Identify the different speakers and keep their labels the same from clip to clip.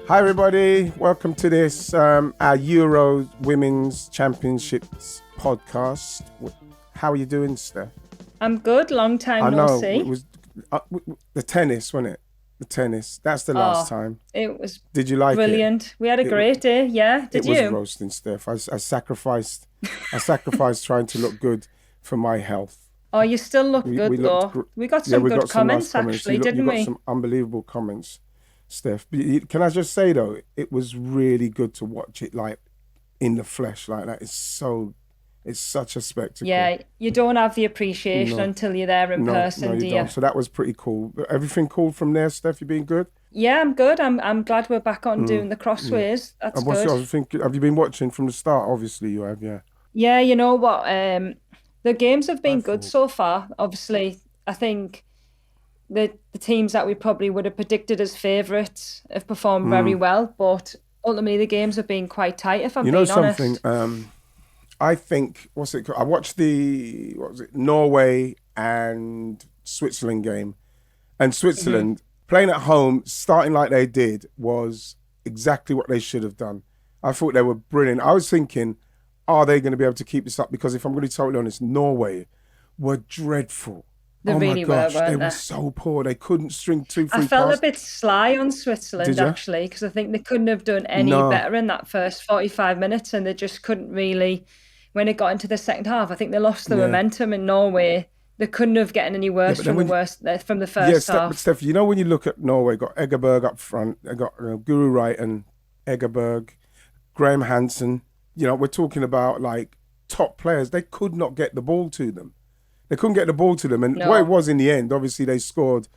Speaker 1: Hi everybody, welcome to this our Euro Women's Championships podcast. How are you doing, Steph?
Speaker 2: I'm good. Long time no see.
Speaker 1: It was the tennis, wasn't it? The tennis. That's the last time.
Speaker 2: It was
Speaker 1: Did you like
Speaker 2: brilliant. We had a great day. Yeah, did you?
Speaker 1: It was roasting, Steph. I sacrificed trying to look good for my health.
Speaker 2: Oh, you still look good though. We got some good comments actually, didn't we?
Speaker 1: You got some unbelievable comments, Steph. Can I just say though, it was really good to watch it like in the flesh like that. It's such a spectacle.
Speaker 2: Yeah, you don't have the appreciation until you're there in person, do you? Don't.
Speaker 1: So that was pretty cool. Everything cool from there, Steph? You been good?
Speaker 2: Yeah, I'm good. I'm glad we're back on doing the crossways. That's good.
Speaker 1: Have you been watching from the start? Obviously you have, yeah.
Speaker 2: Yeah, you know what? The games have been good so far. Obviously, I think the teams that we probably would have predicted as favourites have performed very well, but ultimately the games have been quite tight, if I'm being honest.
Speaker 1: You know something? I think, what's it called? I watched Norway and Switzerland game. And Switzerland, playing at home, starting like they did, was exactly what they should have done. I thought they were brilliant. I was thinking, are they going to be able to keep this up? Because if I'm going to be totally honest, Norway were dreadful.
Speaker 2: They really were, weren't
Speaker 1: they were so poor. They couldn't string 2-3
Speaker 2: I felt a bit sly on Switzerland, actually, because I think they couldn't have done any better in that first 45 minutes, and they just couldn't really... When it got into the second half, I think they lost the momentum in Norway. They couldn't have gotten any worse from the first half.
Speaker 1: But Steph, you know when you look at Norway, got Egerberg up front, they got Guru Wright and Egerberg, Graham Hansen. You know, we're talking about like top players. They could not get the ball to them. They couldn't get the ball to them. And what it was in the end, obviously they scored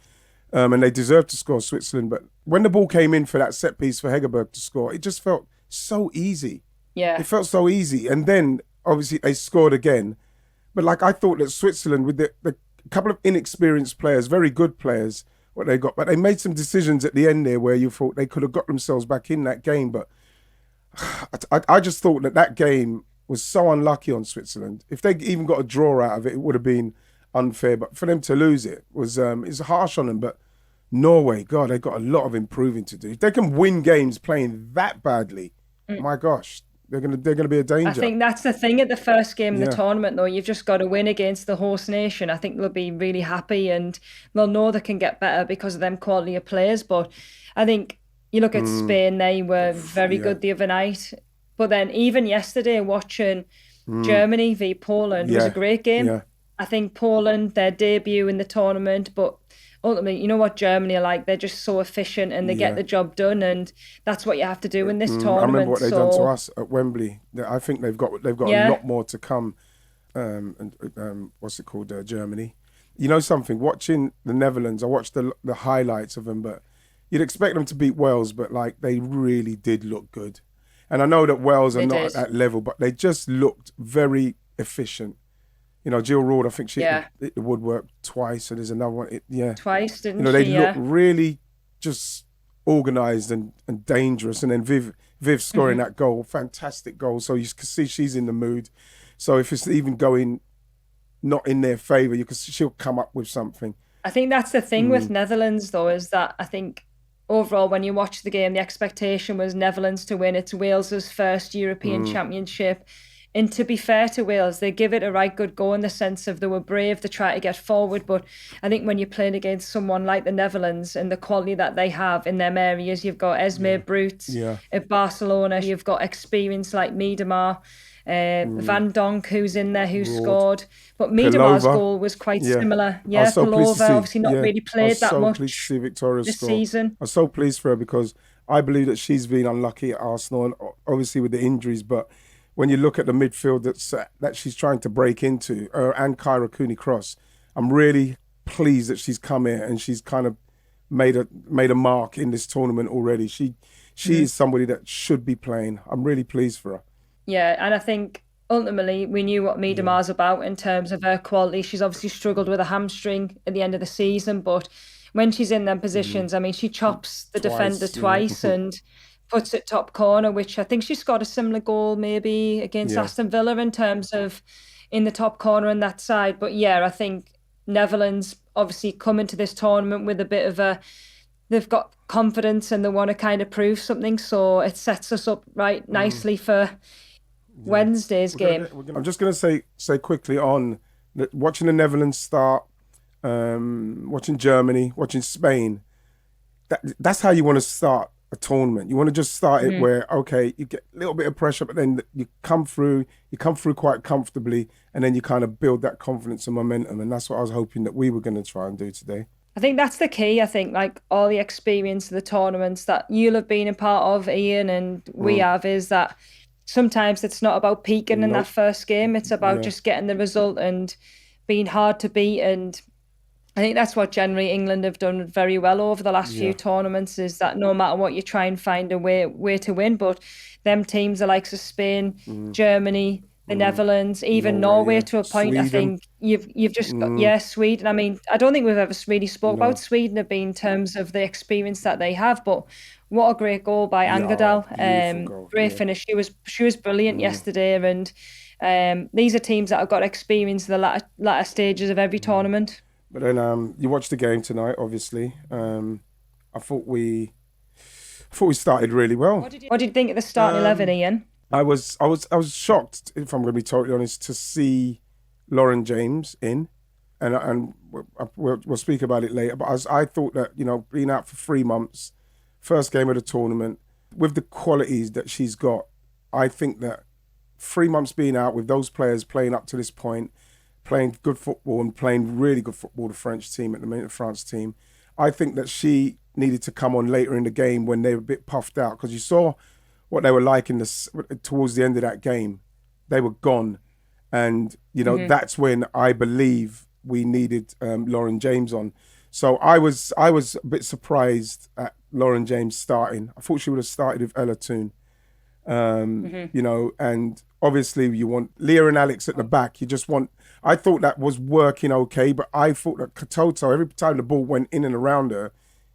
Speaker 1: and they deserved to score, Switzerland. But when the ball came in for that set piece for Hegerberg to score, it just felt so easy.
Speaker 2: Yeah.
Speaker 1: It felt so easy. And then obviously they scored again. But like I thought that Switzerland, with the couple of inexperienced players, very good players, what they got, but they made some decisions at the end there where you thought they could have got themselves back in that game. But I just thought that game was so unlucky on Switzerland. If they even got a draw out of it, it would have been unfair. But for them to lose it was it's harsh on them. But Norway, God, they got a lot of improving to do. If they can win games playing that badly, my gosh, they're gonna be a danger.
Speaker 2: I think that's the thing at the first game of the tournament, though. You've just got to win against the host nation. I think they'll be really happy and they'll know they can get better because of them quality of players. But I think you look at Spain, they were very good the other night. But then even yesterday, watching Germany v Poland was a great game.
Speaker 1: Yeah.
Speaker 2: I think Poland, their debut in the tournament, but ultimately, you know what Germany are like? They're just so efficient and they get the job done, and that's what you have to do in this tournament.
Speaker 1: I remember what they've done to us at Wembley. I think they've got a lot more to come. What's it called? Germany. You know something? Watching the Netherlands, I watched the highlights of them, but you'd expect them to beat Wales, but like they really did look good. And I know that Wales are not at that level, but they just looked very efficient. You know, Jill Roord, I think she hit the woodwork twice, and there's another one.
Speaker 2: Twice, didn't she?
Speaker 1: You know, they look really just organised and dangerous. And then Viv scoring that goal, fantastic goal. So you can see she's in the mood. So if it's even going not in their favour, she'll come up with something.
Speaker 2: I think that's the thing with Netherlands, though, is that I think overall, when you watch the game, the expectation was Netherlands to win. It's Wales's first European Championship. And to be fair to Wales, they give it a right good go in the sense of they were brave to try to get forward. But I think when you're playing against someone like the Netherlands and the quality that they have in them areas, you've got Esme Brutes at Barcelona, you've got experience like Miedema, Van Donk, who's in there, who scored. But Miedema's goal was quite similar. Yeah, Palova obviously not really played that much
Speaker 1: pleased to see Victoria
Speaker 2: this
Speaker 1: score.
Speaker 2: Season.
Speaker 1: I'm so pleased for her because I believe that she's been unlucky at Arsenal, and obviously with the injuries, but when you look at the midfield that she's trying to break into, and Kyra Cooney-Cross, I'm really pleased that she's come here and she's kind of made a mark in this tournament already. She is somebody that should be playing. I'm really pleased for her.
Speaker 2: Yeah, and I think ultimately we knew what Miedema's about in terms of her quality. She's obviously struggled with a hamstring at the end of the season, but when she's in them positions, I mean, she chops the defender twice and puts it top corner, which I think she scored a similar goal maybe against Aston Villa in terms of in the top corner on that side. But yeah, I think Netherlands obviously come into this tournament with a bit of a they've got confidence and they want to kind of prove something. So it sets us up right nicely for Wednesday's game.
Speaker 1: I'm just going to say quickly on that, watching the Netherlands start, watching Germany, watching Spain. That's how you want to start a tournament. You want to just start it where, okay, you get a little bit of pressure, but then you come through quite comfortably, and then you kind of build that confidence and momentum. And that's what I was hoping that we were going to try and do today.
Speaker 2: I think that's the key. I think like all the experience of the tournaments that you'll have been a part of, Ian, and we have, is that sometimes it's not about peaking in that first game. It's about just getting the result and being hard to beat. And I think that's what generally England have done very well over the last few tournaments, is that no matter what, you try and find a way to win. But them teams, the likes of Spain, Germany, the Netherlands, even Norway to a point, Sweden. I think you've just got, Sweden. I mean, I don't think we've ever really spoke about Sweden in terms of the experience that they have, but what a great goal by Angerdal. Great finish. She was brilliant yesterday, and these are teams that have got experience in the latter stages of every tournament.
Speaker 1: But then you watched the game tonight, obviously. I thought we started really well.
Speaker 2: What did you think at the starting 11, Ian?
Speaker 1: I was shocked, if I'm going to be totally honest, to see Lauren James in, and we'll speak about it later. But I thought that, being out for 3 months, first game of the tournament, with the qualities that she's got, I think that 3 months being out with those players playing up to this point, playing good football and playing really good football, the French team at the minute, the France team, I think that she needed to come on later in the game when they were a bit puffed out, because you saw what they were like towards the end of that game. They were gone. And, that's when I believe we needed Lauren James on. So I was a bit surprised at Lauren James starting. I thought she would have started with Ella Toon. And obviously you want Leah and Alex at the back. I thought that was working okay, but I thought that Katoto, every time the ball went in and around her,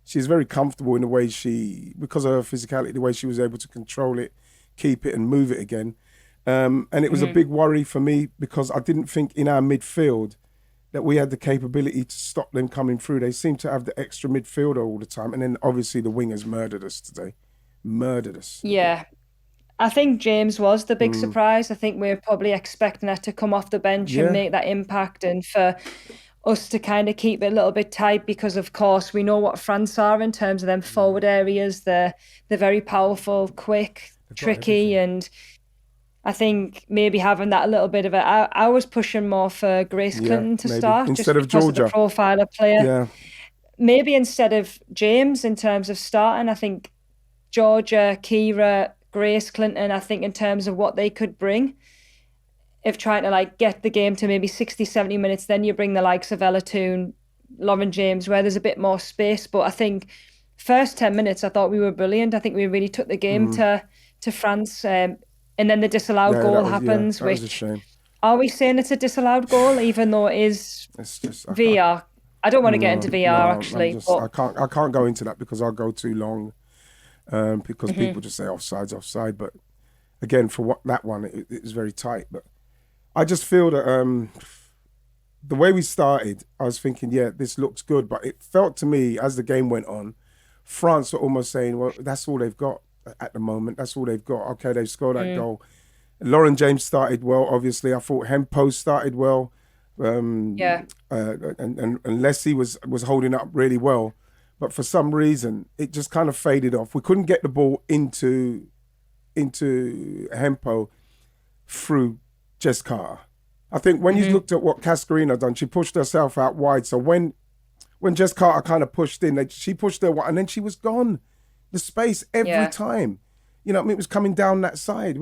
Speaker 1: she's very comfortable in the way because of her physicality, the way she was able to control it, keep it and move it again. And it was a big worry for me, because I didn't think in our midfield that we had the capability to stop them coming through. They seem to have the extra midfielder all the time. And then obviously the wingers murdered us today. Murdered us.
Speaker 2: Yeah. I think James was the big surprise. I think we're probably expecting her to come off the bench and make that impact, and for us to kind of keep it a little bit tight, because of course we know what France are in terms of them forward areas. They're very powerful, quick, tricky, and I think maybe having that a little bit of I was pushing more for Grace Clinton to start
Speaker 1: instead
Speaker 2: just
Speaker 1: of Georgia.
Speaker 2: Of the profile of player.
Speaker 1: Yeah.
Speaker 2: Maybe instead of James in terms of starting. I think Georgia, Kira, Grace Clinton, I think in terms of what they could bring, if trying to get the game to maybe 60, 70 minutes, then you bring the likes of Ella Toon, Lauren James, where there's a bit more space. But I think first 10 minutes, I thought we were brilliant. I think we really took the game to France. And then the disallowed goal happens,
Speaker 1: that was a shame.
Speaker 2: Are we saying it's a disallowed goal, even though it is VR? I don't want to get into VR, actually.
Speaker 1: I can't go into that, because I'll go too long. Because people just say offside. But again, for that one, it was very tight. But I just feel that the way we started, I was thinking, this looks good. But it felt to me, as the game went on, France were almost saying, well, that's all they've got at the moment. That's all they've got. Okay, they've scored that goal. Lauren James started well, obviously. I thought Hempo started well. And Leslie was holding up really well. But for some reason, it just kind of faded off. We couldn't get the ball into Hempo through Jess Carter. I think when you looked at what Cascarino done, she pushed herself out wide. So when Jess Carter kind of pushed in, she pushed her wide, and then she was gone. The space every time. It was coming down that side.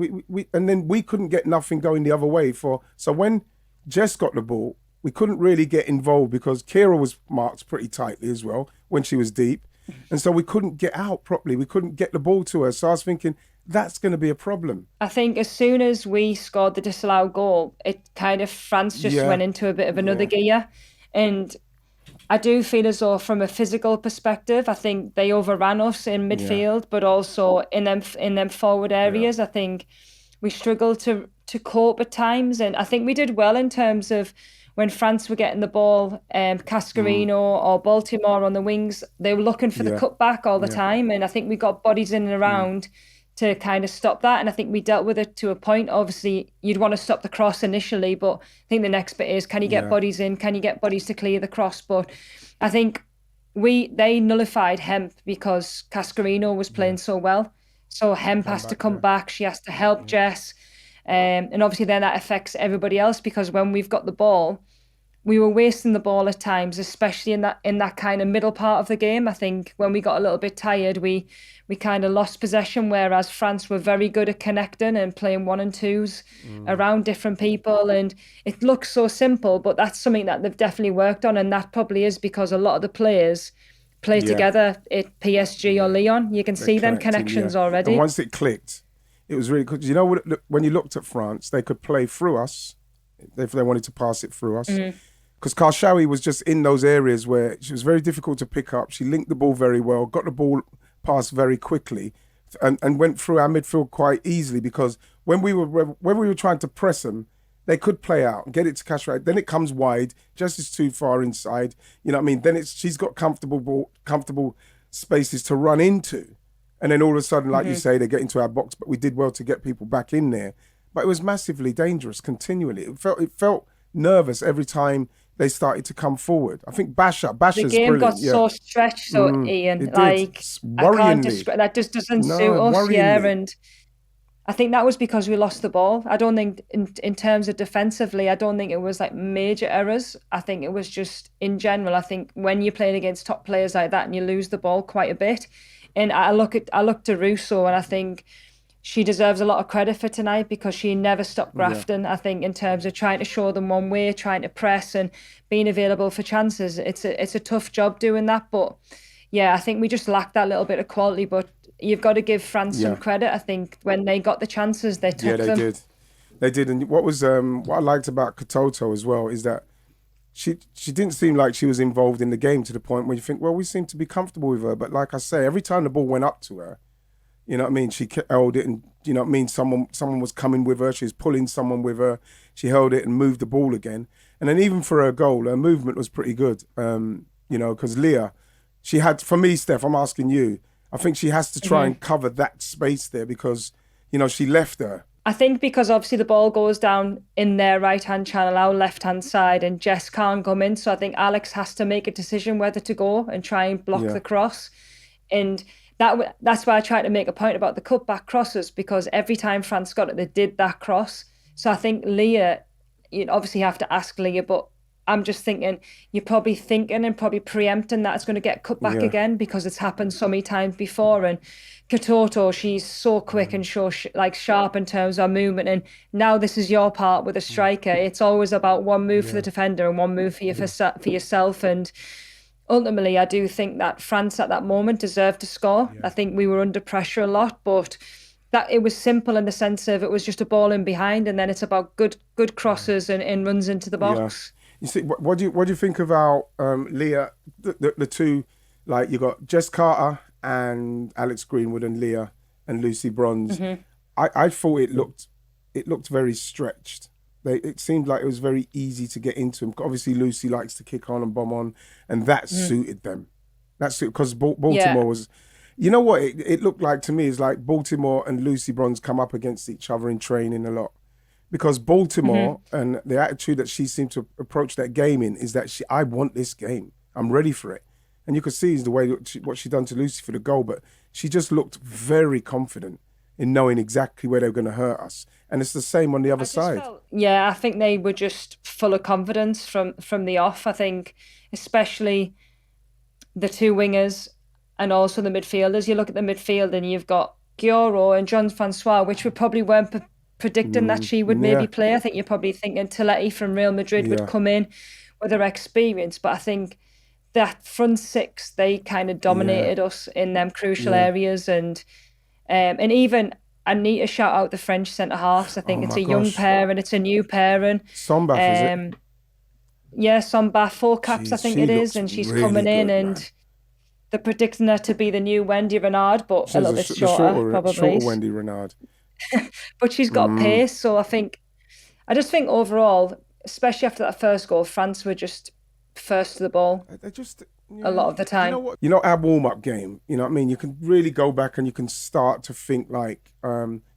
Speaker 1: And then we couldn't get nothing going the other way. So when Jess got the ball, we couldn't really get involved, because Kira was marked pretty tightly as well when she was deep. And so we couldn't get out properly. We couldn't get the ball to her. So I was thinking, that's going to be a problem.
Speaker 2: I think as soon as we scored the disallowed goal, it kind of, France just went into a bit of another gear. And I do feel as though from a physical perspective, I think they overran us in midfield, but also in them forward areas. I think we struggled to cope at times. And I think we did well in terms of when France were getting the ball, Cascarino or Baltimore on the wings, they were looking for the
Speaker 1: Yeah.
Speaker 2: cutback all the
Speaker 1: Yeah.
Speaker 2: time. And I think we got bodies in and around to kind of stop that. And I think we dealt with it to a point. Obviously, you'd want to stop the cross initially, but I think the next bit is, can you get
Speaker 1: Yeah.
Speaker 2: bodies in? Can you get bodies to clear the cross? But I think they nullified Hemp because Cascarino was playing so well. So Hemp
Speaker 1: Come
Speaker 2: has to
Speaker 1: back.
Speaker 2: come
Speaker 1: Yeah.
Speaker 2: back. She has to help Jess. And obviously then that affects everybody else because when we've got the ball, we were wasting the ball at times, especially in that kind of middle part of the game. I think when we got a little bit tired, we kind of lost possession, whereas France were very good at connecting and playing one and twos around different people. And it looks so simple, but that's something that they've definitely worked on. And that probably is because a lot of the players play
Speaker 1: Yeah.
Speaker 2: together at PSG or Lyon. You can
Speaker 1: They're
Speaker 2: see them
Speaker 1: connecting. Yeah.
Speaker 2: connections
Speaker 1: And
Speaker 2: already.
Speaker 1: once it clicked, it was really good. You know what? When you looked at France, they could play through us if they wanted to pass it through us. Because Karshawi was just in those areas where she was very difficult to pick up. She linked the ball very well, got the ball passed very quickly, and went through our midfield quite easily. Because when we were trying to press them, they could play out and get it to Karshawi. Then it comes wide, just as too far inside. You know what I mean? Then she's got comfortable spaces to run into, and then all of a sudden, like you say, they get into our box. But we did well to get people back in there. But it was massively dangerous continually. It felt nervous every time they started to come forward. I think
Speaker 2: The
Speaker 1: Basha's
Speaker 2: game got
Speaker 1: brilliant. Yeah,
Speaker 2: so stretched, so Ian,
Speaker 1: it did.
Speaker 2: like I can't
Speaker 1: Worryingly.
Speaker 2: describe that. Just doesn't suit
Speaker 1: No,
Speaker 2: us. Yeah,
Speaker 1: worryingly.
Speaker 2: and I think that was because we lost the ball. I don't think in terms of defensively, I don't think it was like major errors. I think it was just in general. I think when you're playing against top players like that and you lose the ball quite a bit, and I look to Russo and I think she deserves a lot of credit for tonight because she never stopped
Speaker 1: Yeah,
Speaker 2: grafting. I think in terms of trying to show them one way, trying to press and being available for chances. It's a tough job doing that, but yeah, I think we just lacked that little bit of quality. But you've got to give France some
Speaker 1: yeah,
Speaker 2: credit. I think when they got the chances, they
Speaker 1: yeah.
Speaker 2: took
Speaker 1: They
Speaker 2: them.
Speaker 1: did. They did. And what I liked about Katoto as well is that she didn't seem like she was involved in the game to the point where you think, well, we seem to be comfortable with her. But like I say, every time the ball went up to her, you know what I mean? She held it, and you know what I mean. Someone was coming with her. She was pulling someone with her. She held it and moved the ball again. And then even for her goal, her movement was pretty good. You know, because Leah, she had for me, Steph. I'm asking you. I think she has to try and cover that space there because you know she left her.
Speaker 2: I think because obviously the ball goes down in their right hand channel, our left hand side, and Jess can't come in. So I think Alex has to make a decision whether to go and try and block
Speaker 1: Yeah,
Speaker 2: the cross. And that's why I tried to make a point about the cutback crosses because every time France got it, they did that cross. So I think Leah, you obviously have to ask Leah, but I'm just thinking you're probably thinking and probably preempting that it's going to get cut back
Speaker 1: yeah,
Speaker 2: again because it's happened so many times before. And Katoto, she's so quick and so like sharp in terms of movement. And now this is your part with a striker. It's always about one move for the
Speaker 1: yeah,
Speaker 2: defender and one move for yourself. And ultimately, I do think that France at that moment deserved to score. I
Speaker 1: yeah,
Speaker 2: think we were under pressure a lot, but that it was simple in the sense of it was just a ball in behind, and then it's about good crosses and runs into the
Speaker 1: yeah.
Speaker 2: box.
Speaker 1: You see, what do you think about Leah? The two, like you got Jess Carter and Alex Greenwood and Leah and Lucy Bronze. I thought it looked very stretched. It seemed like it was very easy to get into them. Obviously, Lucy likes to kick on and bomb on, and that suited them. That's because
Speaker 2: Yeah.
Speaker 1: Baltimore was, you know what it looked like to me is like Baltimore and Lucy Bronze come up against each other in training a lot because Baltimore and the attitude that she seemed to approach that game in is that I want this game. I'm ready for it. And you could see is the way that what she done to Lucy for the goal, but she just looked very confident in knowing exactly where they were going to hurt us. And it's the same on the other
Speaker 2: I just
Speaker 1: side.
Speaker 2: felt, yeah, I think they were just full of confidence from the off. I think especially the two wingers and also the midfielders. You look at the midfield and you've got Gioro and John Francois, which we probably weren't predicting that she would maybe
Speaker 1: Yeah,
Speaker 2: play. I think you're probably thinking Tilletti from Real Madrid would
Speaker 1: yeah,
Speaker 2: come in with her experience, but I think that front six they kind of
Speaker 1: yeah,
Speaker 2: dominated us in them crucial
Speaker 1: yeah.
Speaker 2: areas, and even I need to shout out the French centre halves. I
Speaker 1: Oh
Speaker 2: think it's
Speaker 1: my
Speaker 2: a young
Speaker 1: gosh.
Speaker 2: pair and it's a new pairing.
Speaker 1: Sombath, is it?
Speaker 2: Um, yeah, Sombath, four caps, I
Speaker 1: Jeez,
Speaker 2: think
Speaker 1: she
Speaker 2: it is,
Speaker 1: looks
Speaker 2: and she's
Speaker 1: really
Speaker 2: coming in
Speaker 1: good, man.
Speaker 2: and they're predicting her to be the new Wendy Renard, but a
Speaker 1: She's
Speaker 2: little bit
Speaker 1: the
Speaker 2: shorter,
Speaker 1: shorter
Speaker 2: probably.
Speaker 1: Wendy Renard.
Speaker 2: But she's got pace, so I think I just think overall, especially after that first goal, France were just first to the ball
Speaker 1: They just,
Speaker 2: a
Speaker 1: yeah,
Speaker 2: lot of the
Speaker 1: you know
Speaker 2: time.
Speaker 1: what? You know, our warm up game, you know what I mean? You can really go back and you can start to think like,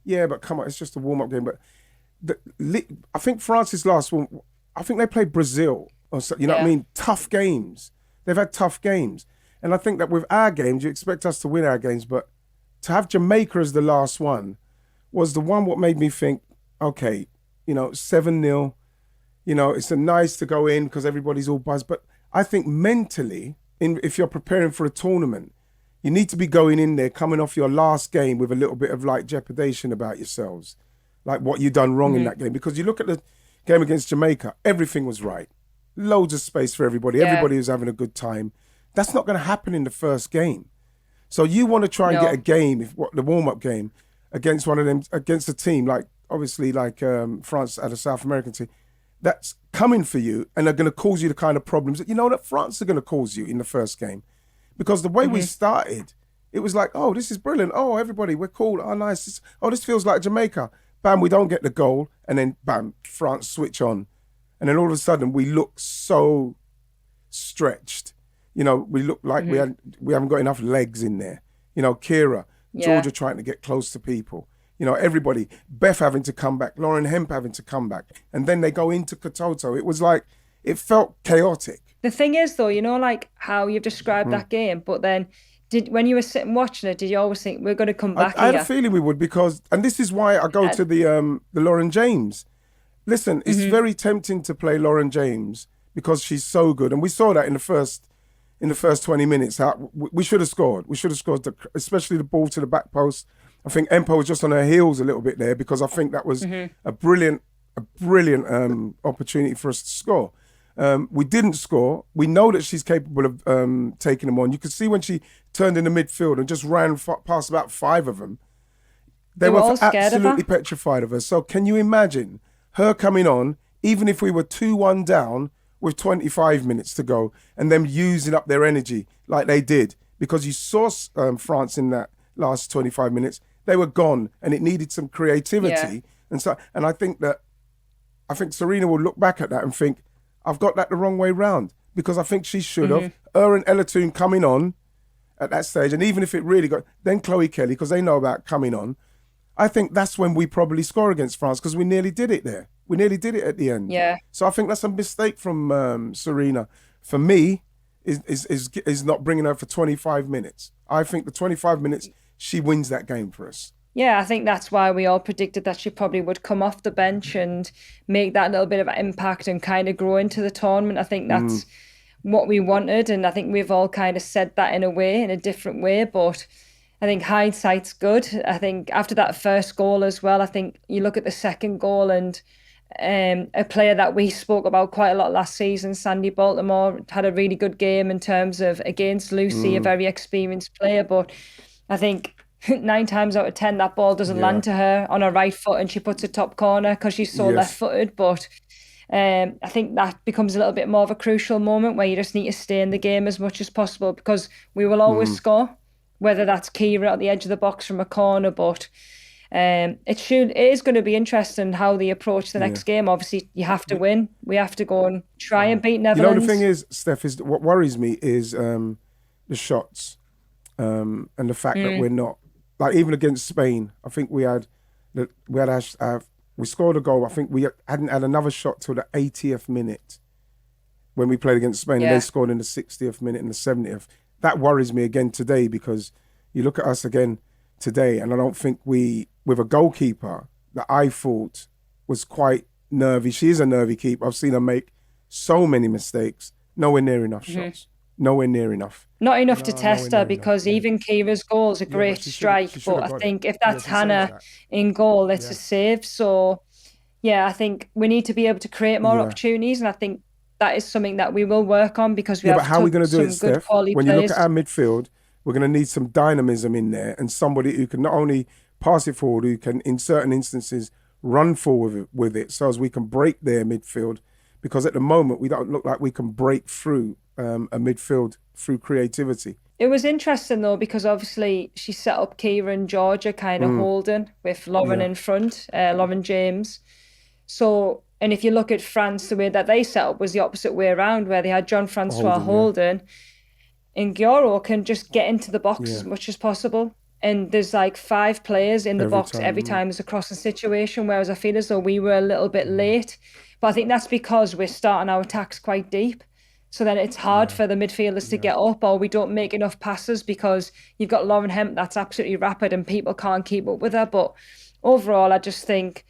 Speaker 1: yeah, but come on, it's just a warm up game. But I think France's last one, I think they played Brazil, or so, you know what I
Speaker 2: Yeah.
Speaker 1: mean? Tough games. They've had tough games. And I think that with our games, you expect us to win our games, but to have Jamaica as the last one was the one what made me think, okay, 7-0, it's a nice to go in because everybody's all buzzed. But I think mentally, if you're preparing for a tournament, you need to be going in there, coming off your last game with a little bit of like trepidation about yourselves, like what you done wrong in
Speaker 2: Hmm.
Speaker 1: that game. Because you look at the game against Jamaica, everything was right. Loads of space for everybody.
Speaker 2: Yeah.
Speaker 1: Everybody was having a good time. That's not going to happen in the first game. So you want to try and get a
Speaker 2: No.
Speaker 1: game, the warm-up game, against one of them, against a team like obviously like France at a South American team that's coming for you and are going to cause you the kind of problems that you know that France are going to cause you in the first game. Because the way we
Speaker 2: Hmm.
Speaker 1: started, it was like, oh, this is brilliant. Oh, everybody, we're cool. Oh, nice. This feels like Jamaica. Bam, we don't get the goal, and then bam, France switch on, and then all of a sudden we look so stretched. We look like
Speaker 2: Hmm.
Speaker 1: we haven't got enough legs in there. Kira,
Speaker 2: Yeah.
Speaker 1: Georgia trying to get close to people. Everybody, Beth having to come back, Lauren Hemp having to come back, and then they go into Katoto. It was like it felt chaotic.
Speaker 2: The thing is, though, like how you've described
Speaker 1: Mm.
Speaker 2: that game, but then when you were sitting watching it, did you always think we're going to come
Speaker 1: I,
Speaker 2: back
Speaker 1: I had a
Speaker 2: here?
Speaker 1: feeling we would because, and this is why I go
Speaker 2: And,
Speaker 1: to the Lauren James. Listen, it's
Speaker 2: hmm.
Speaker 1: very tempting to play Lauren James because she's so good, and we saw that in the first 20 minutes. How we should have scored. We should have scored, especially the ball to the back post. I think Empo was just on her heels a little bit there because I think that was
Speaker 2: Hmm.
Speaker 1: a brilliant opportunity for us to score. We didn't score. We know that she's capable of taking them on. You could see when she turned in the midfield and just ran past about five of them. They
Speaker 2: They were
Speaker 1: were
Speaker 2: all scared of
Speaker 1: absolutely
Speaker 2: her.
Speaker 1: petrified of her. So can you imagine her coming on, even if we were 2-1 down with 25 minutes to go, and them using up their energy like they did? Because you saw France in that last 25 minutes, they were gone, and it needed some
Speaker 2: Yeah.
Speaker 1: creativity. And I think Sarina will look back at that and think, I've got that the wrong way round. Because I think she should
Speaker 2: Hmm.
Speaker 1: have. Her and Ella Toon coming on at that stage, and even if it really got, then Chloe Kelly, because they know about coming on, I think that's when we probably score against France because we nearly did it there. We nearly did it at the end.
Speaker 2: Yeah.
Speaker 1: So I think that's a mistake from Sarina. For me, is not bringing her for 25 minutes. I think the 25 minutes she wins that game for us.
Speaker 2: Yeah, I think that's why we all predicted that she probably would come off the bench and make that little bit of an impact and kind of grow into the tournament. I think
Speaker 1: Mm,
Speaker 2: that's what we wanted, and I think we've all kind of said that in a way, in a different way, but I think hindsight's good. I think after that first goal as well, I think you look at the second goal and a player that we spoke about quite a lot last season, Sandy Baltimore, had a really good game in terms of against Lucy, a
Speaker 1: mm,
Speaker 2: very experienced player, but I think 9 times out of 10 that ball doesn't
Speaker 1: yeah.
Speaker 2: land to her on her right foot and she puts it top corner because she's so
Speaker 1: Yes.
Speaker 2: left-footed. But I think that becomes a little bit more of a crucial moment where you just need to stay in the game as much as possible because we will always
Speaker 1: Mm,
Speaker 2: score, whether that's Kira at the edge of the box from a corner. But it is going to be interesting how they approach the
Speaker 1: yeah.
Speaker 2: next game. Obviously, you have to
Speaker 1: You,
Speaker 2: win. We have to go and try and beat
Speaker 1: the thing
Speaker 2: Netherlands.
Speaker 1: is, Steph, is what worries me is the shots and the fact that
Speaker 2: Mm,
Speaker 1: we're not like even against Spain. I think we scored a goal. I think we hadn't had another shot till the 80th minute when we played against Spain, and they
Speaker 2: yeah.
Speaker 1: scored in the 60th minute and the 70th. That worries me again today because you look at us again today, and I don't think with a goalkeeper that I thought was quite nervy. She is a nervy keeper. I've seen her make so many mistakes. Nowhere near enough
Speaker 2: Mhm.
Speaker 1: shots. Nowhere near enough.
Speaker 2: Not enough to
Speaker 1: No, nowhere
Speaker 2: test her
Speaker 1: near enough.
Speaker 2: because even Kira's goal is a
Speaker 1: Yeah, but
Speaker 2: great
Speaker 1: she
Speaker 2: strike.
Speaker 1: should
Speaker 2: But
Speaker 1: have
Speaker 2: I
Speaker 1: got it.
Speaker 2: think if
Speaker 1: Yeah,
Speaker 2: that's
Speaker 1: she saves
Speaker 2: Hannah
Speaker 1: that.
Speaker 2: in goal, it's a
Speaker 1: Yeah,
Speaker 2: save. So yeah, I think we need to be able to create more
Speaker 1: yeah.
Speaker 2: opportunities, and I think that is something that we will work on because we
Speaker 1: Yeah, but
Speaker 2: have
Speaker 1: how are we
Speaker 2: took
Speaker 1: going to do it,
Speaker 2: some good
Speaker 1: Steph?
Speaker 2: quality
Speaker 1: When you look at
Speaker 2: players.
Speaker 1: our midfield, we're going to need some dynamism in there and somebody who can not only pass it forward, who can, in certain instances, run forward with it so as we can break their midfield. Because at the moment, we don't look like we can break through a midfield through creativity.
Speaker 2: It was interesting though because obviously she set up Kira and Georgia kind of
Speaker 1: Mm,
Speaker 2: holding with Lauren
Speaker 1: yeah.
Speaker 2: in front, Lauren James. So And if you look at France, the way that they set up was the opposite way around, where they had Jean-Francois Houghton, and Guiro can just get into the box as much as possible. And there's like 5 players in the box every time there's a crossing situation, whereas I feel as though we were a little bit late. But I think that's because we're starting our attacks quite deep. So then it's hard for the midfielders to get up, or we don't make enough passes because you've got Lauren Hemp that's absolutely rapid and people can't keep up with her. But overall, I just think,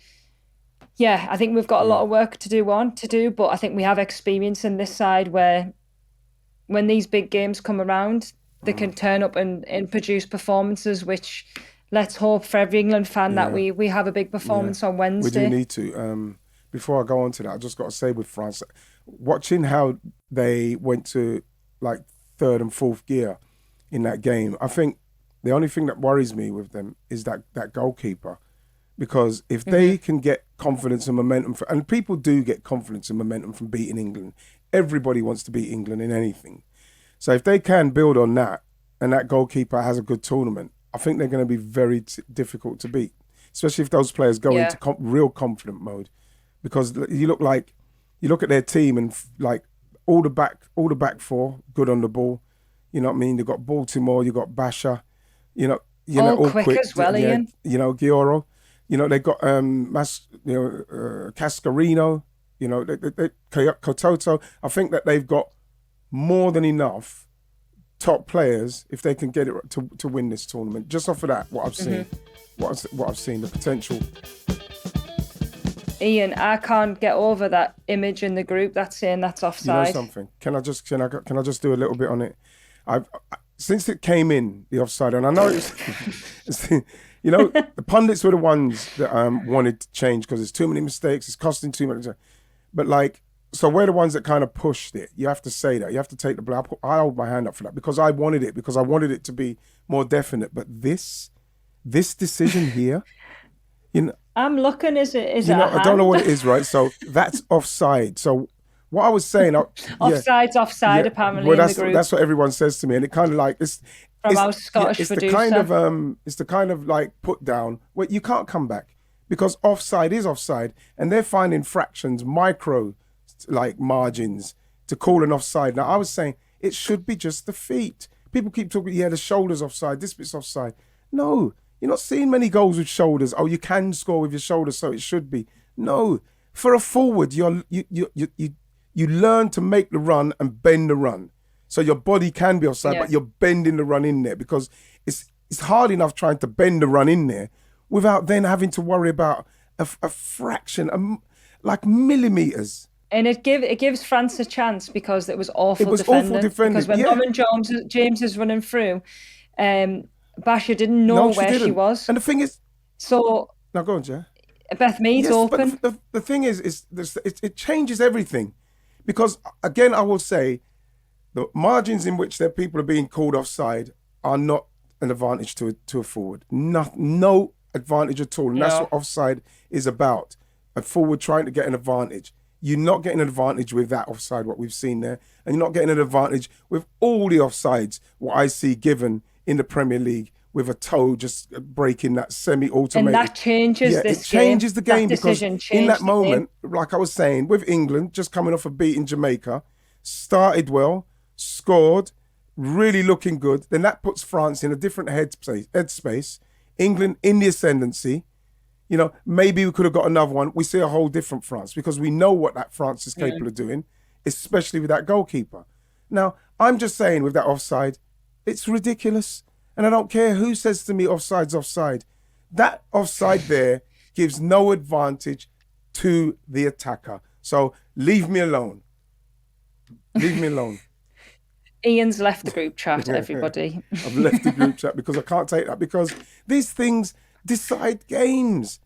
Speaker 2: I think we've got a lot of work to do, but I think we have experience in this side where when these big games come around, they can turn up and produce performances, which let's hope for every England fan that we have a big performance on Wednesday.
Speaker 1: We do need to. Before I go on to that, I just got to say with France, watching how they went to like 3rd and 4th gear in that game, I think the only thing that worries me with them is that goalkeeper. Because if they can get confidence and momentum, and people do get confidence and momentum from beating England, everybody wants to beat England in anything. So if they can build on that, and that goalkeeper has a good tournament, I think they're going to be very difficult to beat, especially if those players go into real confident mode. Because you look at their team and like all the back 4 good on the ball. You know what I mean? You've got Baltimore, you've got Basha, all quick
Speaker 2: as well, Ian.
Speaker 1: Guiro. They've got Cascarino, Kototo. I think that they've got more than enough top players if they can get it to win this tournament. Just off of that, what I've seen, what I've seen, the potential.
Speaker 2: Ian, I can't get over that image in the group that's saying that's offside.
Speaker 1: You know something? Can I just do a little bit on it? Since it came in, the offside, and I know it's the pundits were the ones that wanted to change because there's too many mistakes, it's costing too much. But so we're the ones that kind of pushed it. You have to say that. You have to take the blame. I hold my hand up for that because I wanted it to be more definite. But this decision here,
Speaker 2: I'm looking, is it
Speaker 1: I don't know what it is, right? So that's offside. So what I was saying,
Speaker 2: offside's offside apparently in the group.
Speaker 1: That's what everyone says to me, and it kind of like it's
Speaker 2: our Scottish producer.
Speaker 1: It's the kind of like put down where you can't come back because offside is offside, and they're finding fractions, micro like margins to call an offside. Now I was saying it should be just the feet. People keep talking, the shoulders offside, this bit's offside. No, you're not seeing many goals with shoulders. Oh, you can score with your shoulders, so it should be. No, for a forward, you learn to make the run and bend the run. So your body can be offside, but you're bending the run in there because it's hard enough trying to bend the run in there without then having to worry about a fraction, like millimeters.
Speaker 2: And it gives France a chance because it was awful defending. Because when Lauren James is running through, Basha didn't know where she was.
Speaker 1: And the thing is...
Speaker 2: So...
Speaker 1: Now go on, Jay.
Speaker 2: Beth Mead's open.
Speaker 1: But the thing is it changes everything. Because, again, I will say, the margins in which that people are being called offside are not an advantage to a forward. No advantage at all. And that's what offside is about. A forward trying to get an advantage. You're not getting an advantage with that offside, what we've seen there. And you're not getting an advantage with all the offsides, what I see given in the Premier League, with a toe just breaking that semi-automated.
Speaker 2: And that changes this game.
Speaker 1: It changes the game because in that moment, like I was saying, with England, just coming off a beat in Jamaica, started well, scored, really looking good. Then that puts France in a different headspace. England in the ascendancy. Maybe we could have got another one. We see a whole different France because we know what that France is capable of doing, especially with that goalkeeper. Now, I'm just saying with that offside, it's ridiculous. And I don't care who says to me offside's offside. That offside there gives no advantage to the attacker. So leave me alone. Leave me alone.
Speaker 2: Ian's left the group chat, everybody.
Speaker 1: I've left the group chat because I can't take that because these things decide games.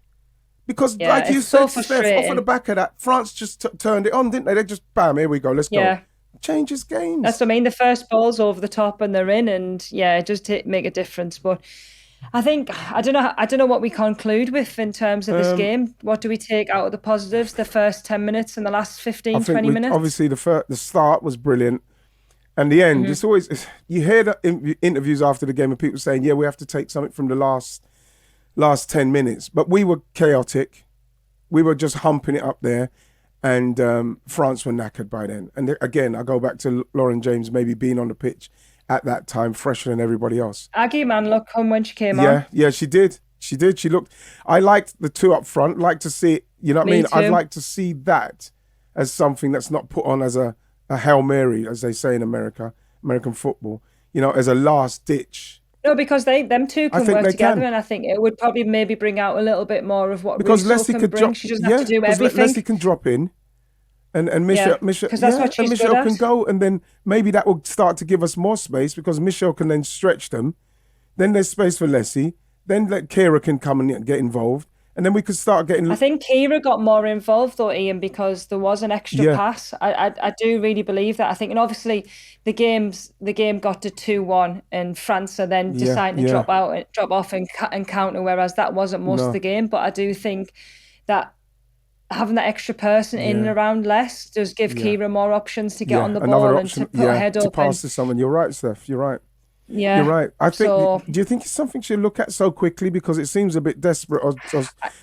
Speaker 1: Because like you said, Steph, off of the back of that, France just turned it on, didn't they? They just, bam, here we go, let's go. Changes games.
Speaker 2: That's what I mean. The first ball's over the top and they're in, and it just make a difference. But I think I don't know what we conclude with in terms of this game. What do we take out of the positives? The first 10 minutes and the last 20 minutes.
Speaker 1: Obviously, the start was brilliant, and the end. It's always you hear the interviews after the game of people saying, "Yeah, we have to take something from the last 10 minutes," but we were chaotic. We were just humping it up there. and France were knackered by then. And again, I go back to Lauren James maybe being on the pitch at that time, fresher than everybody else.
Speaker 2: Aggie man looked home when she came
Speaker 1: Yeah,
Speaker 2: on.
Speaker 1: yeah, she did. She did. She looked. I liked the two up front. Like to see it. You know what I mean?
Speaker 2: Too.
Speaker 1: I'd like to see that as something that's not put on as a Hail Mary, as they say in American football. You know, as a last ditch.
Speaker 2: No, because them two can work together,
Speaker 1: can.
Speaker 2: and I think it would probably maybe bring out a little bit more of what
Speaker 1: because
Speaker 2: Leslie can bring. She doesn't have to do everything.
Speaker 1: Leslie can drop in, and Michelle,
Speaker 2: because that's what she's
Speaker 1: Michelle
Speaker 2: good at.
Speaker 1: can go, and then maybe that will start to give us more space because Michelle can then stretch them. Then there's space for Leslie. Then Kira can come and get involved, and then we could start getting.
Speaker 2: I think Kira got more involved though, Ian, because there was an extra pass. I do really believe that. I think, and obviously the game got to 2-1, and France are then deciding to drop off and counter, whereas that wasn't most of the game. But I do think that having that extra person in and around Les does give Kira more options to get on the ball and to put her head up.
Speaker 1: To pass to someone. You're right, Steph. You're right.
Speaker 2: Yeah,
Speaker 1: you're right. I think. Do you think it's something she'll look at so quickly because it seems a bit desperate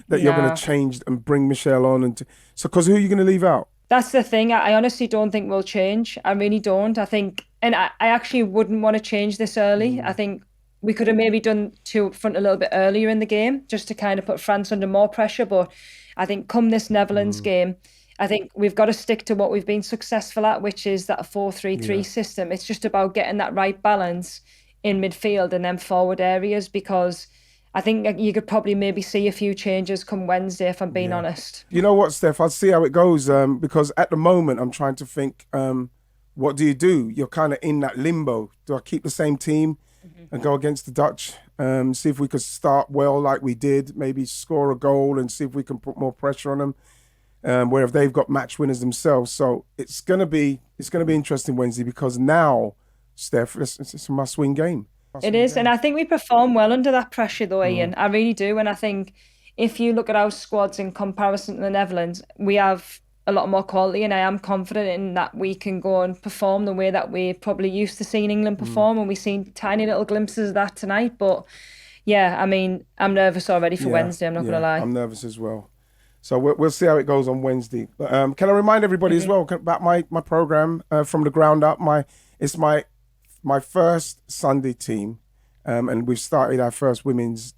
Speaker 1: that you're going to change and bring Michelle on because who are you going to leave out?
Speaker 2: That's the thing. I honestly don't think we'll change. I really don't. I think, and I actually wouldn't want to change this early. I think we could have maybe done two up front a little bit earlier in the game just to kind of put France under more pressure. But I think come this Netherlands game, I think we've got to stick to what we've been successful at, which is that 4-3-3 system. It's just about getting that right balance in midfield and then forward areas, because I think you could probably maybe see a few changes come Wednesday, if I'm being honest.
Speaker 1: You know what, Steph? I'll see how it goes because at the moment I'm trying to think, what do you do? You're kind of in that limbo. Do I keep the same team and go against the Dutch? See if we could start well like we did, maybe score a goal and see if we can put more pressure on them, where if they've got match winners themselves. So it's gonna be interesting Wednesday because now, Steph, it's a must-win game.
Speaker 2: It is, and I think we perform well under that pressure though, Ian. I really do, and I think if you look at our squads in comparison to the Netherlands, we have a lot more quality, and I am confident in that we can go and perform the way that we're probably used to seeing England perform, and we've seen tiny little glimpses of that tonight. But yeah, I mean, I'm nervous already for Wednesday, I'm not going to lie.
Speaker 1: I'm nervous as well. So we'll see how it goes on Wednesday. But, can I remind everybody as well about my program from the ground up? It's my first Sunday team, and we've started our first women's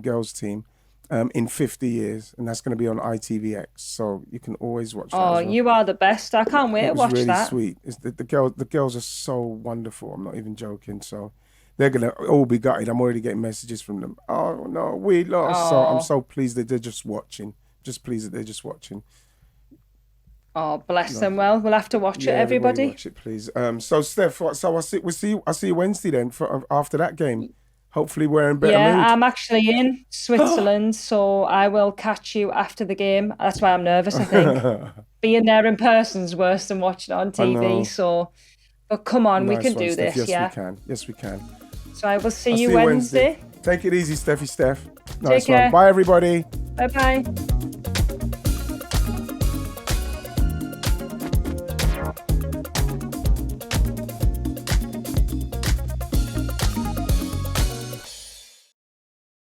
Speaker 1: girls team in 50 years, and that's going to be on ITVX, so you can always watch that.
Speaker 2: Oh, you are the best. I can't wait to watch
Speaker 1: really
Speaker 2: that.
Speaker 1: Sweet. It's the girls are so wonderful. I'm not even joking. So they're going to all be gutted. I'm already getting messages from them. Oh, no, we lost. So I'm so pleased that they're just watching. Just pleased that they're just watching.
Speaker 2: Oh, bless them. Well, we'll have to watch it, everybody.
Speaker 1: Watch it, please. So Steph, I'll see you Wednesday then after that game. Hopefully we're in better mood.
Speaker 2: Yeah, I'm actually in Switzerland, so I will catch you after the game. That's why I'm nervous, I think. Being there in person is worse than watching it on TV. So, but come on, we can do
Speaker 1: Steph.
Speaker 2: this.
Speaker 1: Yes, we can.
Speaker 2: So I will see you Wednesday.
Speaker 1: Take it easy, Steph.
Speaker 2: Take care.
Speaker 1: Bye, everybody.
Speaker 2: Bye-bye.